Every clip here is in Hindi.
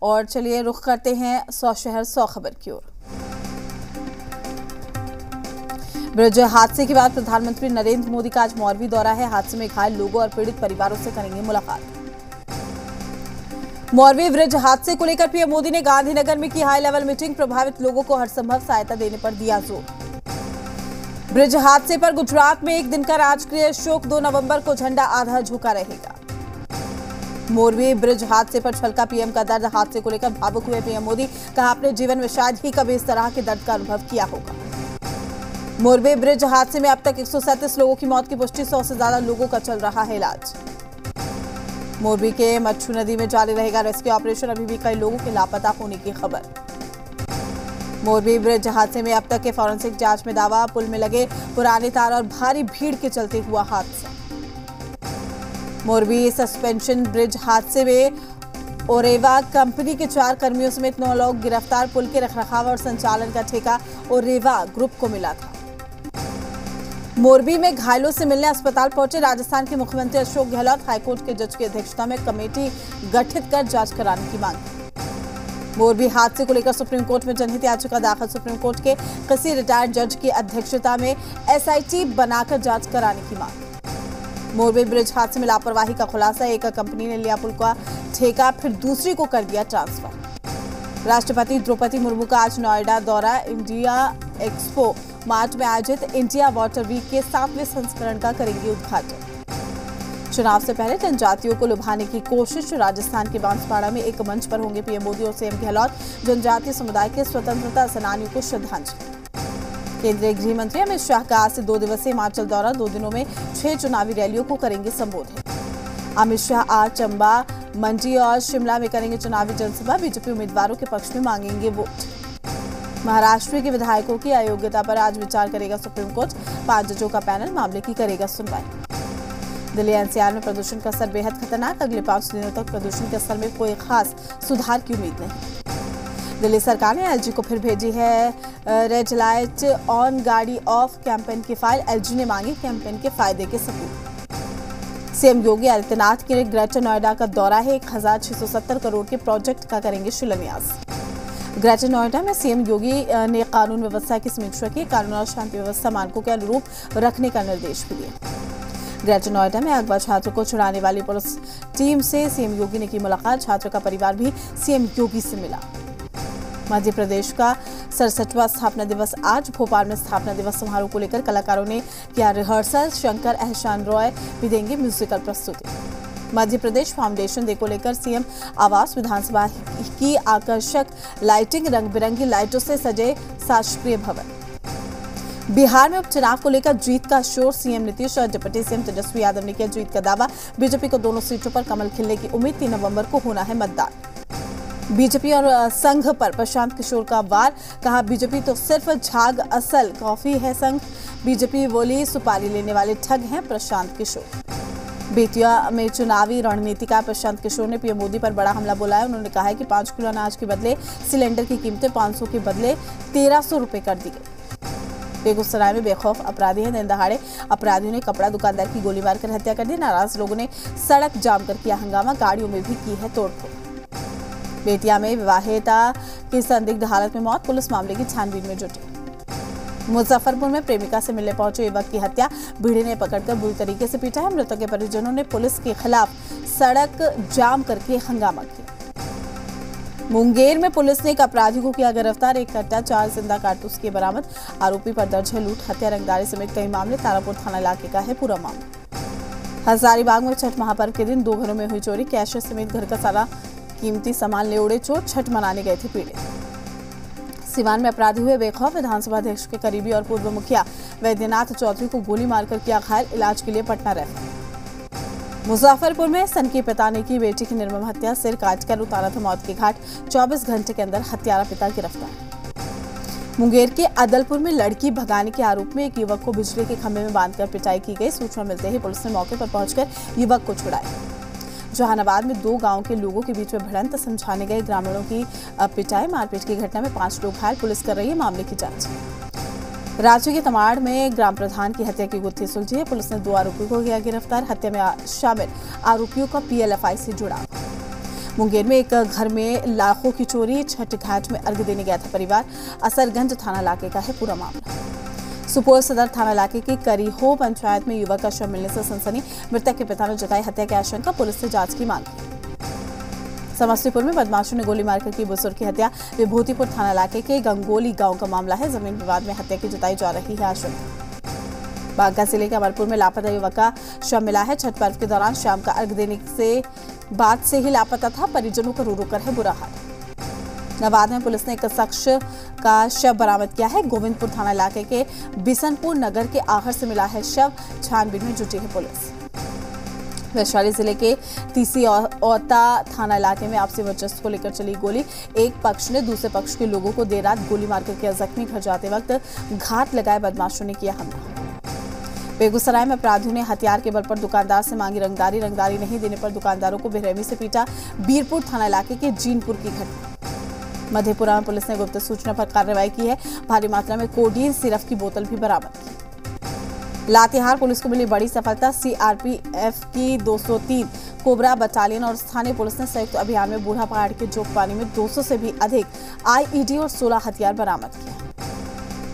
और चलिए रुख करते हैं 100 शहर 100 खबर की ओर। ब्रिज हादसे के बाद प्रधानमंत्री नरेंद्र मोदी का आज मौरवी दौरा है। हादसे में घायल लोगों और पीड़ित परिवारों से करेंगे मुलाकात। मौरवी ब्रिज हादसे को लेकर पीएम मोदी ने गांधीनगर में की हाई लेवल मीटिंग। प्रभावित लोगों को हर संभव सहायता देने पर दिया जोर। ब्रिज हादसे पर गुजरात में एक दिन का राजकीय शोक। 2 नवंबर को झंडा आधा झुका रहेगा। मोरवी ब्रिज हादसे पर छलका पीएम का दर्द। हादसे को लेकर भावुक हुए पीएम मोदी। कहा, अपने जीवन में शायद ही कभी इस तरह के दर्द का अनुभव किया होगा। मोरवी ब्रिज हादसे में अब तक 137 लोगों की मौत की पुष्टि। 100 से ज्यादा लोगों का चल रहा है इलाज। मोरवी के मच्छू नदी में जारी रहेगा रेस्क्यू ऑपरेशन। अभी भी कई लोगों के लापता होने की खबर। मोरवी ब्रिज हादसे में अब तक के फॉरेंसिक जांच में दावा। पुल में लगे पुराने तार और भारी भीड़ के चलते हुआ हादसा। मोरवी सस्पेंशन ब्रिज हादसे में ओरेवा कंपनी के 4 कर्मियों समेत 9 लोग गिरफ्तार। पुल के रखरखाव और संचालन का ठेका ओरेवा ग्रुप को मिला था। मोरबी में घायलों से मिलने अस्पताल पहुंचे राजस्थान के मुख्यमंत्री अशोक गहलोत। हाईकोर्ट के जज की अध्यक्षता में कमेटी गठित कर जांच कराने की मांग। मोरबी हादसे को लेकर सुप्रीम कोर्ट में जनहित याचिका दाखिल। सुप्रीम कोर्ट के किसी रिटायर्ड जज की अध्यक्षता में एसआईटी बनाकर जांच कराने की मांग। मोरबी ब्रिज हादसे में लापरवाही का खुलासा। एक कंपनी ने लिया पुल का ठेका, फिर दूसरी को कर दिया ट्रांसफर। राष्ट्रपति द्रौपदी मुर्मू का आज नोएडा दौरा। इंडिया एक्सपो मार्च में आयोजित इंडिया वाटर वीक के 7वें संस्करण का करेंगे उद्घाटन। चुनाव से पहले जनजातियों को लुभाने की कोशिश। राजस्थान के बांसवाड़ा में एक मंच पर होंगे पीएम मोदी और सीएम गहलोत। जनजातीय समुदाय के स्वतंत्रता सेनानियों को श्रद्धांजलि। केंद्रीय गृह मंत्री अमित शाह का आज से 2 दिवसीय हिमाचल दौरा। 2 दिनों में 6 चुनावी रैलियों को करेंगे संबोधित। अमित शाह आज चंबा, मंडी और शिमला में करेंगे चुनावी जनसभा। बीजेपी उम्मीदवारों के पक्ष में मांगेंगे वोट। महाराष्ट्र के विधायकों की अयोग्यता पर आज विचार करेगा सुप्रीम कोर्ट। 5 जजों का पैनल मामले की करेगा सुनवाई। दिल्ली एनसीआर में प्रदूषण का स्तर बेहद खतरनाक। अगले 5 दिनों तक प्रदूषण के स्तर में कोई खास सुधार की उम्मीद नहीं। दिल्ली सरकार ने एलजी को फिर भेजी है रेड लाइट ऑन गाड़ी ऑफ कैंपेन की फाइल। एलजी ने मांगी कैंपेन के फायदे के सबूत। सीएम योगी आदित्यनाथ के ग्रेटर नोएडा का दौरा है। 1670 करोड़ के प्रोजेक्ट का करेंगे शिलान्यास। ग्रेटर नोएडा में सीएम योगी ने कानून व्यवस्था की समीक्षा की। कानून और शांति व्यवस्था मानकों के अनुरूप रखने का निर्देश भी दिया। ग्रेटर नोएडा में अगवा छात्र को छुड़ाने वाली पुलिस टीम से सीएम योगी ने की मुलाकात। छात्र का परिवार भी सीएम योगी से मिला। मध्य प्रदेश का 67वां स्थापना दिवस आज। भोपाल में स्थापना दिवस समारोह को लेकर कलाकारों ने किया रिहर्सल। शंकर एहसान रॉय भी देंगे म्यूजिकल प्रस्तुति। मध्य प्रदेश फाउंडेशन डे को लेकर सीएम आवास, विधानसभा की आकर्षक लाइटिंग, रंग बिरंगी लाइटों से सजे शासकीय भवन। बिहार में उपचुनाव को लेकर जीत का शोर। सीएम नीतीश और डिप्टी सीएम तेजस्वी यादव ने किया जीत का दावा। बीजेपी को दोनों सीटों पर कमल खिलने की उम्मीद। 3 नवंबर को होना है मतदान। बीजेपी और संघ पर प्रशांत किशोर का वार। कहा, बीजेपी तो सिर्फ झाग, असल कॉफी है संघ। बीजेपी बोली सुपारी लेने वाले ठग हैं प्रशांत किशोर। बेतिया में चुनावी रणनीति का प्रशांत किशोर ने पीएम मोदी पर बड़ा हमला बोला है। उन्होंने कहा है कि 5 किलो अनाज के बदले सिलेंडर की कीमतें 500 के बदले 1300 रुपए कर दी गई। बेगूसराय में बेखौफ अपराधी हैं। दिन दहाड़े अपराधियों ने कपड़ा दुकानदार की गोली मारकर हत्या कर दी। नाराज लोगों ने सड़क जाम कर किया हंगामा। गाड़ियों में भी की है तोड़फोड़। बेतिया में विवाहिता की संदिग्ध हालत में मौत। पुलिस मामले की छानबीन में जुटी। मुजफ्फरपुर में प्रेमिका से मिलने पहुंचे युवक की हत्या। भीड़ ने पकड़कर बुरी तरीके से पीटा है। मृतक के परिजनों ने पुलिस के खिलाफ सड़क जाम करके हंगामा किया। मुंगेर में पुलिस ने एक अपराधी को किया गिरफ्तार। 1 कट्टा 4 जिंदा कारतूस के बरामद। आरोपी पर दर्ज है लूट, हत्या, रंगदारी समेत कई मामले। तारापुर थाना इलाके का है पूरा मामला। हजारीबाग में छठ महापर्व के दिन 2 घरों में हुई चोरी। कैश समेत घर का सारा कीमती सामान ले उड़े चोर। छठ मनाने गए थे पीड़ित। सिवान में अपराधी हुए बेखौफ। विधानसभा अध्यक्ष के करीबी और पूर्व मुखिया वैद्यनाथ चौधरी को गोली मारकर किया घायल। इलाज के लिए पटना रेफर। मुजफ्फरपुर में सन के पिता ने की बेटी की निर्मम हत्या। सिर काटकर उतारा था मौत के घाट। 24 घंटे के अंदर हत्यारा पिता गिरफ्तार। मुंगेर के अदलपुर में लड़की भगाने के आरोप में एक युवक को बिजली के खंभे में बांधकर पिटाई की गई। सूचना मिलते ही पुलिस ने मौके पर पहुंचकर युवक को छुड़ाया। जहानाबाद में 2 गांवों के लोगों के बीच में भिड़ंत। समझाने गए ग्रामीणों की पिटाई। मारपीट की घटना में 5 लोग घायल। पुलिस कर रही है मामले की जांच। रांची के तमाड़ में ग्राम प्रधान की हत्या की गुत्थी सुलझी है। पुलिस ने 2 आरोपियों को किया गिरफ्तार। हत्या में शामिल आरोपियों का पीएलएफआई से जुड़ा। मुंगेर में एक घर में लाखों की चोरी, छठ घाट में अर्घ देने गया था परिवार। असरगंज थाना इलाके का है पूरा मामला। सुपोर सदर थाना इलाके की करीहो पंचायत में युवक का शव मिलने से सनसनी। मृतक के पिता ने जताई हत्या की आशंका, पुलिस से जांच की मांग की। समस्तीपुर में बदमाशों ने गोली मारकर की बुजुर्ग की हत्या। विभूतिपुर थाना इलाके के गंगोली गांव का मामला है। जमीन विवाद में हत्या की जताई जा रही है आशंका। बांका जिले के अमरपुर में लापता युवक का शव मिला है। छठ पर्व के दौरान शाम का अर्घ देने से बाद से ही लापता था। परिजनों का रो रो कर है बुरा हाल। नवादा में पुलिस ने एक शख्स का शव बरामद किया है। गोविंदपुर थाना इलाके के बिशनपुर नगर के आहर से मिला है शव। छानबीन में जुटी है पुलिस। वैशाली जिले के तीसी औता थाना इलाके में आपसी वर्चस्व को लेकर चली गोली। एक पक्ष ने दूसरे पक्ष के लोगों को देर रात गोली मारकर किया जख्मी। घर जाते वक्त घात लगाए बदमाशों ने किया हमला। बेगूसराय में अपराधियों ने हथियार के बल पर दुकानदार से मांगी रंगदारी नहीं देने पर दुकानदारों को बेरहमी से पीटा। बीरपुर थाना इलाके के जीनपुर की घटना। मधेपुरा में पुलिस ने गुप्त सूचना पर कार्रवाई की है। भारी मात्रा में कोडीन सिरप की बोतल भी बरामद की। लातेहार पुलिस को मिली बड़ी सफलता। सीआरपीएफ की 203 कोबरा बटालियन और स्थानीय पुलिस ने संयुक्त अभियान में बूढ़ा पहाड़ के जोगपानी में 200 से भी अधिक आईईडी और 16 हथियार बरामद किया।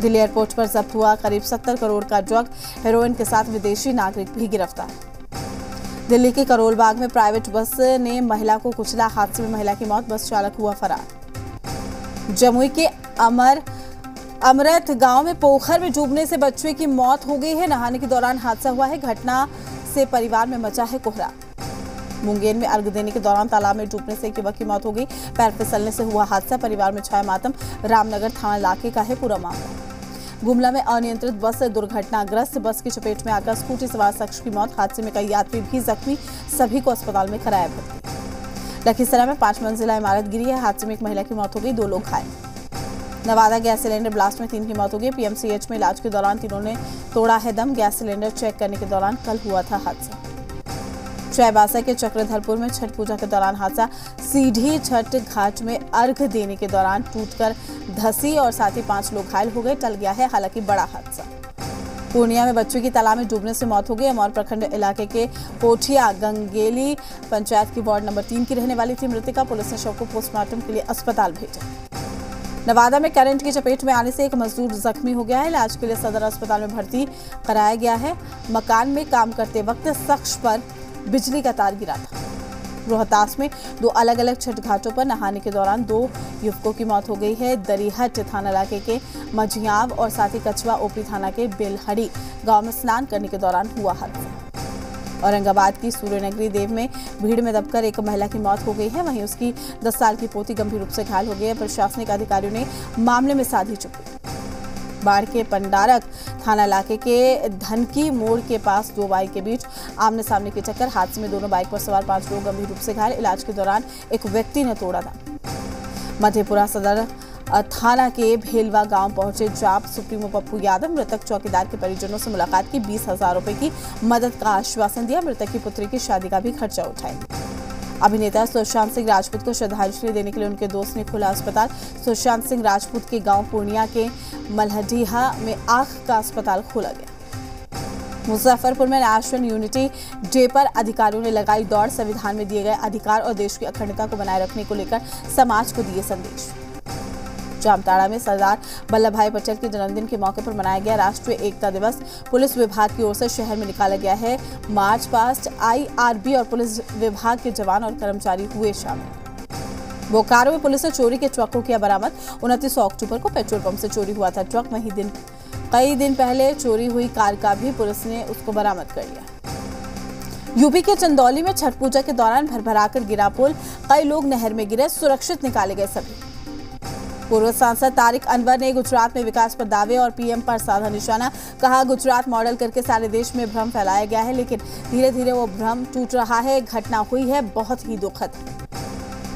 दिल्ली एयरपोर्ट पर जब्त हुआ करीब 70 करोड़ का ड्रग। हेरोइन के साथ विदेशी नागरिक भी गिरफ्तार। दिल्ली के करोल बाग में प्राइवेट बस ने महिला को कुचला। हादसे में महिला की मौत, बस चालक हुआ फरार। जमुई के अमृत गांव में पोखर में डूबने से बच्चे की मौत हो गई है। नहाने के दौरान हादसा हुआ है। घटना से परिवार में मचा है कोहरा। मुंगेर में अर्घ देने के दौरान तालाब में डूबने से एक युवक की मौत हो गई। पैर फिसलने से हुआ हादसा, परिवार में छाया मातम। रामनगर थाना इलाके का है पूरा मामला। गुमला में अनियंत्रित बस दुर्घटनाग्रस्त। बस की चपेट में आकर स्कूटी सवार शख्स की मौत। हादसे में कई यात्री भी जख्मी, सभी को अस्पताल में कराया भर्ती। लखीसराय में 5 मंजिला इमारत गिरी है। हादसे में एक महिला की मौत हो गई, 2 लोग घायल। नवादा गैस सिलेंडर ब्लास्ट में 3 की मौत हो गई। पीएमसीएच में इलाज के दौरान तीनों ने तोड़ा है दम। गैस सिलेंडर चेक करने के दौरान कल हुआ था हादसा। चाईबासा के चक्रधरपुर में छठ पूजा के दौरान हादसा। सीढ़ी छठ घाट में अर्घ देने के दौरान टूटकर धसी और साथ ही 5 लोग घायल हो गए। टल गया है हालांकि बड़ा हादसा। पूर्णिया में बच्चों की तालाब में डूबने से मौत हो गई। अमौर प्रखंड इलाके के पोठिया गंगेली पंचायत की वार्ड नंबर 3 की रहने वाली थी मृतिका। पुलिस ने शव को पोस्टमार्टम के लिए अस्पताल भेजा। नवादा में करंट की चपेट में आने से एक मजदूर जख्मी हो गया है। इलाज के लिए सदर अस्पताल में भर्ती कराया गया है। मकान में काम करते वक्त शख्स पर बिजली का तार गिरा था। रोहतास में 2 अलग अलग छठ घाटों पर नहाने के दौरान 2 युवकों की मौत हो गई है। दरिहट थाना इलाके के मझियाव और साथ ही कछवा ओपी थाना के बेलहड़ी गांव में स्नान करने के दौरान हुआ हादसा। औरंगाबाद की सूर्यनगरी देव में भीड़ में दबकर एक महिला की मौत हो गई है। वहीं उसकी 10 साल की पोती गंभीर रूप से घायल हो गई है। प्रशासनिक अधिकारियों ने मामले में साधी चुप्पी। बाढ़ के पंडारक थाना इलाके के धनकी मोड़ के पास 2 बाइक के बीच आमने सामने की टक्कर। हादसे में दोनों बाइक पर सवार 5 लोग गंभीर रूप से घायल। इलाज के दौरान एक व्यक्ति ने तोड़ा दम। मधेपुरा सदर थाना के भेलवा गांव पहुंचे जाप सुप्रीमो पप्पू यादव। मृतक चौकीदार के परिजनों से मुलाकात की। 20,000 रुपए की मदद का आश्वासन दिया। मृतक की पुत्री की शादी का भी खर्चा उठाया। अभिनेता सुशांत सिंह राजपूत को श्रद्धांजलि देने के लिए उनके दोस्त ने खोला अस्पताल। सुशांत सिंह राजपूत के गांव पूर्णिया के मल्हडीहा में आंख का अस्पताल खोला गया। मुजफ्फरपुर में नेशनल यूनिटी डे पर अधिकारियों ने लगाई दौड़। संविधान में दिए गए अधिकार और देश की अखंडता को बनाए रखने को लेकर समाज को दिए संदेश। जामताड़ा में सरदार वल्लभ भाई पटेल के जन्मदिन के मौके पर मनाया गया राष्ट्रीय एकता दिवस। पुलिस विभाग की ओर से शहर में निकाला गया है मार्च पास्ट। IRB और पुलिस विभाग के जवान और कर्मचारी हुए शामिल। बोकारो में पुलिस ने चोरी के ट्रक को किया बरामद। 29 अक्टूबर को पेट्रोल पंप से चोरी हुआ था ट्रक। वहीं कई दिन पहले चोरी हुई कार का भी पुलिस ने उसको बरामद कर लिया। यूपी के चंदौली में छठ पूजा के दौरान भरभराकर गिरा पुल। कई लोग नहर में गिरे, सुरक्षित निकाले गए सभी। पूर्व सांसद तारिक अनवर ने गुजरात में विकास पर दावे और PM पर साधा निशाना। कहा गुजरात मॉडल करके सारे देश में भ्रम फैलाया गया है, लेकिन धीरे धीरे वो भ्रम टूट रहा है। घटना हुई है बहुत ही दुखद।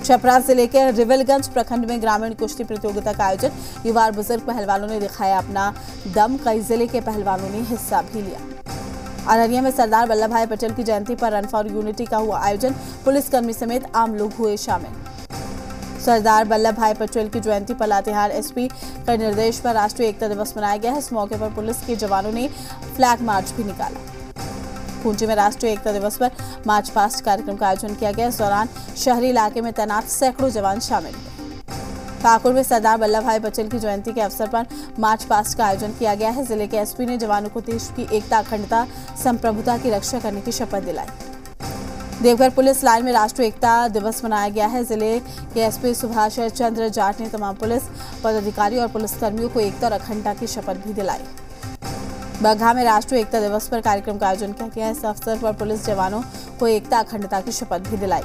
छपरा जिले के रिविलगंज प्रखंड में ग्रामीण कुश्ती प्रतियोगिता का आयोजन। युवा और बुजुर्ग पहलवानों ने दिखाया अपना दम। कई जिले के पहलवानों ने हिस्सा भी लिया। अररिया में सरदार वल्लभ भाई पटेल की जयंती पर रन फॉर यूनिटी का हुआ आयोजन। पुलिसकर्मी समेत आम लोग हुए शामिल। सरदार वल्लभ भाई पटेल की जयंती पर लातेहार SP के निर्देश पर राष्ट्रीय एकता दिवस मनाया गया है। इस मौके पर पुलिस के जवानों ने फ्लैग मार्च भी निकाला। खूंटी में राष्ट्रीय एकता दिवस पर मार्च पास्ट कार्यक्रम का आयोजन किया गया। इस दौरान शहरी इलाके में तैनात सैकड़ों जवान शामिल हुए। पाकुड़ में सरदार वल्लभ भाई पटेल की जयंती के अवसर पर मार्च पास्ट का आयोजन किया गया है। जिले के एसपी ने जवानों को देश की एकता, अखंडता, संप्रभुता की रक्षा करने की शपथ दिलाई। देवघर पुलिस लाइन में राष्ट्रीय एकता दिवस मनाया गया है। जिले के एसपी सुभाष चंद्र जाट ने तमाम पुलिस पदाधिकारी और पुलिसकर्मियों को एकता और अखंडता की शपथ भी दिलाई। बगहा में राष्ट्रीय एकता दिवस पर कार्यक्रम का आयोजन किया गया। इस अवसर पर पुलिस जवानों को एकता, अखंडता की शपथ भी दिलाई।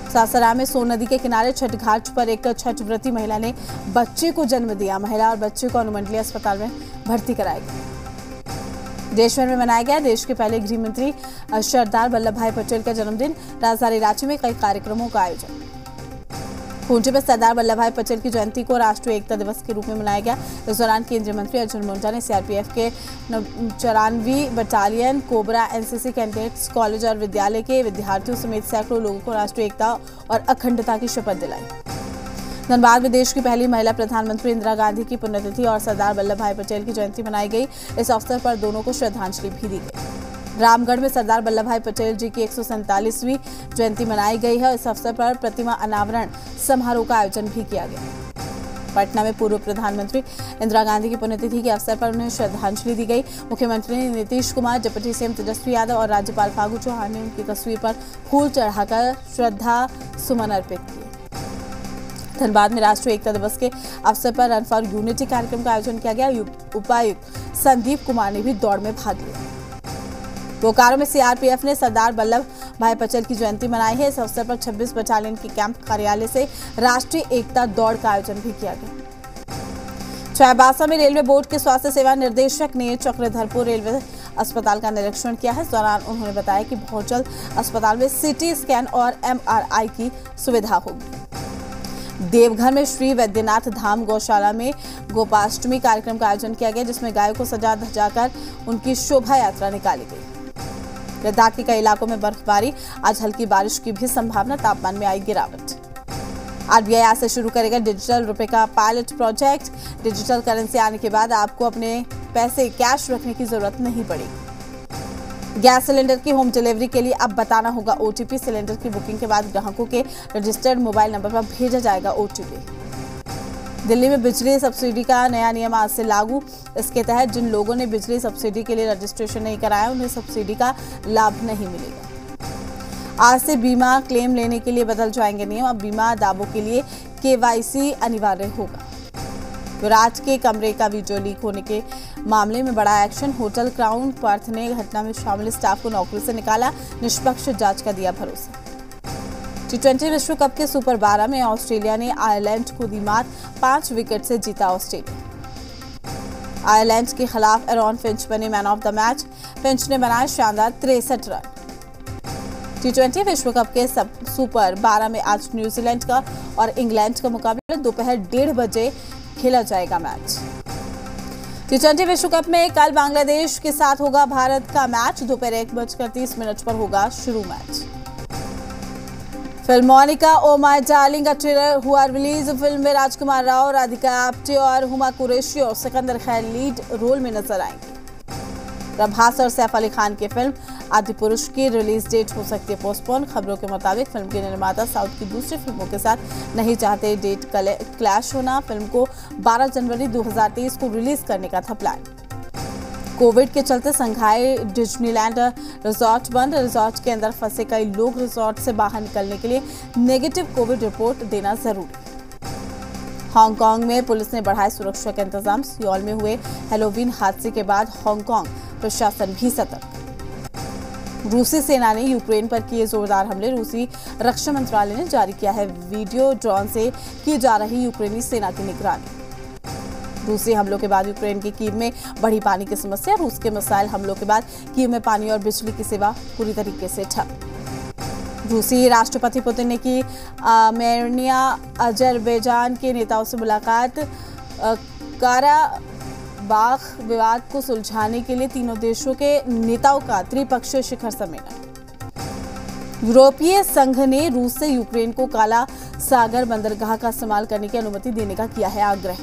सासाराम में सोन नदी के किनारे छठ घाट पर एक छठ व्रती महिला ने बच्चे को जन्म दिया। महिला और बच्चे को अनुमंडलीय अस्पताल में भर्ती कराया गया। देशभर में मनाया गया देश के पहले गृह मंत्री सरदार वल्लभ भाई पटेल का जन्मदिन। राजधानी रांची में कई कार्यक्रमोों का आयोजन। खूंटी में सरदार वल्लभ भाई पटेल की जयंती को राष्ट्रीय एकता दिवस के रूप में मनाया गया। इस दौरान केंद्रीय मंत्री अर्जुन मुंडा ने सीआरपीएफ के 94वीं battalion, Cobra, NCC cadets college और विद्यालय के विद्यार्थियों समेत सैकड़ों लोगों को राष्ट्रीय एकता और अखंडता की शपथ दिलाई। धनबाद में देश की पहली महिला प्रधानमंत्री इंदिरा गांधी की पुण्यतिथि और सरदार वल्लभ भाई पटेल की जयंती मनाई गई। इस अवसर पर दोनों को श्रद्धांजलि भी दी गई। रामगढ़ में सरदार वल्लभ भाई पटेल जी की 147वीं जयंती मनाई गई है। इस अवसर पर प्रतिमा अनावरण समारोह का आयोजन भी किया गया। पटना में पूर्व प्रधानमंत्री इंदिरा गांधी की पुण्यतिथि के अवसर पर उन्हें श्रद्धांजलि दी गई। मुख्यमंत्री नीतीश कुमार, डिप्टी सीएम तेजस्वी यादव और राज्यपाल फागू चौहान ने उनकी तस्वीर पर फूल चढ़ाकर श्रद्धा सुमन अर्पित किए। धनबाद में राष्ट्रीय एकता दिवस के अवसर पर रन फॉर यूनिटी कार्यक्रम का आयोजन किया गया। उपायुक्त संदीप कुमार ने भी दौड़ में भाग लिया। बोकारो में सीआरपीएफ ने सरदार वल्लभ भाई पटेल की जयंती मनाई है। इस अवसर पर 26 बटालियन के कैंप कार्यालय से राष्ट्रीय एकता दौड़ का आयोजन भी किया गया। चाईबासा में रेलवे बोर्ड के स्वास्थ्य सेवा निर्देशक ने चक्रधरपुर रेलवे अस्पताल का निरीक्षण किया है। इस दौरान उन्होंने बताया कि बहुत जल्द अस्पताल में सीटी स्कैन और एमआरआई की सुविधा होगी। देवघर में श्री वैद्यनाथ धाम गौशाला में गोपाष्टमी कार्यक्रम का आयोजन किया गया, जिसमें गायों को सजा धजाकर उनकी शोभा यात्रा निकाली गई। लद्दाख के कई इलाकों में बर्फबारी, आज हल्की बारिश की भी संभावना, तापमान में आई गिरावट। आरबीआई आज से शुरू करेगा डिजिटल रुपए का पायलट प्रोजेक्ट। डिजिटल करेंसी आने के बाद आपको अपने पैसे कैश रखने की जरूरत नहीं पड़ेगी। गैस सिलेंडर की होम डिलीवरी के लिए अब बताना होगा ओटीपी। सिलेंडर की बुकिंग के बाद ग्राहकों के रजिस्टर्ड मोबाइल नंबर पर भेजा जाएगा ओटीपी। दिल्ली में बिजली सब्सिडी का नया नियम आज से लागू। इसके तहत जिन लोगों ने बिजली सब्सिडी के लिए रजिस्ट्रेशन नहीं कराया, उन्हें सब्सिडी का लाभ नहीं मिलेगा। आज से बीमा क्लेम लेने के लिए बदल जाएंगे नियम। अब बीमा दावों के लिए केवाईसी अनिवार्य होगा। विराट के कमरे का वीडियो लीक होने के मामले में बड़ा एक्शन। होटल क्राउन पर्थ ने घटना में शामिल स्टाफ को नौकरी से निकाला, निष्पक्ष जांच का दिया भरोसा। टी20 विश्व कप के सुपर 12 में ऑस्ट्रेलिया ने आयरलैंड को दी मात, 5 विकेट से जीता ऑस्ट्रेलिया। आयरलैंड के खिलाफ एरॉन फिंच बने man of the match. Finch ने बनाए शानदार 63 रन। टी20 विश्व कप के सुपर 12 में आज न्यूजीलैंड का और इंग्लैंड का मुकाबला दोपहर 1:30 बजे खेला जाएगा मैच। टी20 विश्व कप में कल बांग्लादेश के साथ होगा भारत का मैच। दोपहर 1:30 पर होगा शुरू match. Film Monica oh my darling का ट्रेलर हुआ रिलीज। फिल्म में राजकुमार राव, राधिका आप्टे और हुमा कुरैशी और सिकंदर खैर लीड रोल में नजर आएंगे। प्रभास और सैफ अली खान की फिल्म आदिपुरुष की रिलीज डेट हो सकती है पोस्टपोन। खबरों के मुताबिक फिल्म के निर्माता साउथ की दूसरी फिल्मों के साथ नहीं चाहते डेट क्लैश होना। फिल्म को 12 जनवरी 2023 को रिलीज करने का था प्लान। कोविड के चलते संघाई डिज्नीलैंड रिजॉर्ट बंद। रिजॉर्ट के अंदर फंसे कई लोग रिजॉर्ट से बाहर निकलने के लिए नेगेटिव कोविड रिपोर्ट देना जरूरी। हांगकांग में पुलिस ने बढ़ाए सुरक्षा के इंतजाम। सियोल में हुए हैलोवीन हादसे के बाद हांगकांग प्रशासन भी सतर्क। रूसी सेना ने यूक्रेन पर किए जोरदार हमले। रूसी रक्षा मंत्रालय ने जारी किया है वीडियो। ड्रोन से की जा रही यूक्रेनी सेना की निगरानी। रूसी हमलों के बाद यूक्रेन के कीव में बढ़ी पानी की समस्या। रूस के मिसाइल हमलों के बाद कीव में पानी और बिजली की सेवा पूरी तरीके से ठप। रूसी राष्ट्रपति पुतिन ने की आर्मेनिया अजरबैजान के नेताओं से मुलाकात। काराबाख विवाद को सुलझाने के लिए तीनों देशों के नेताओं का त्रिपक्षीय शिखर सम्मेलन। यूरोपीय संघ ने रूस से यूक्रेन को काला सागर बंदरगाह का इस्तेमाल करने की अनुमति देने का किया है आग्रह।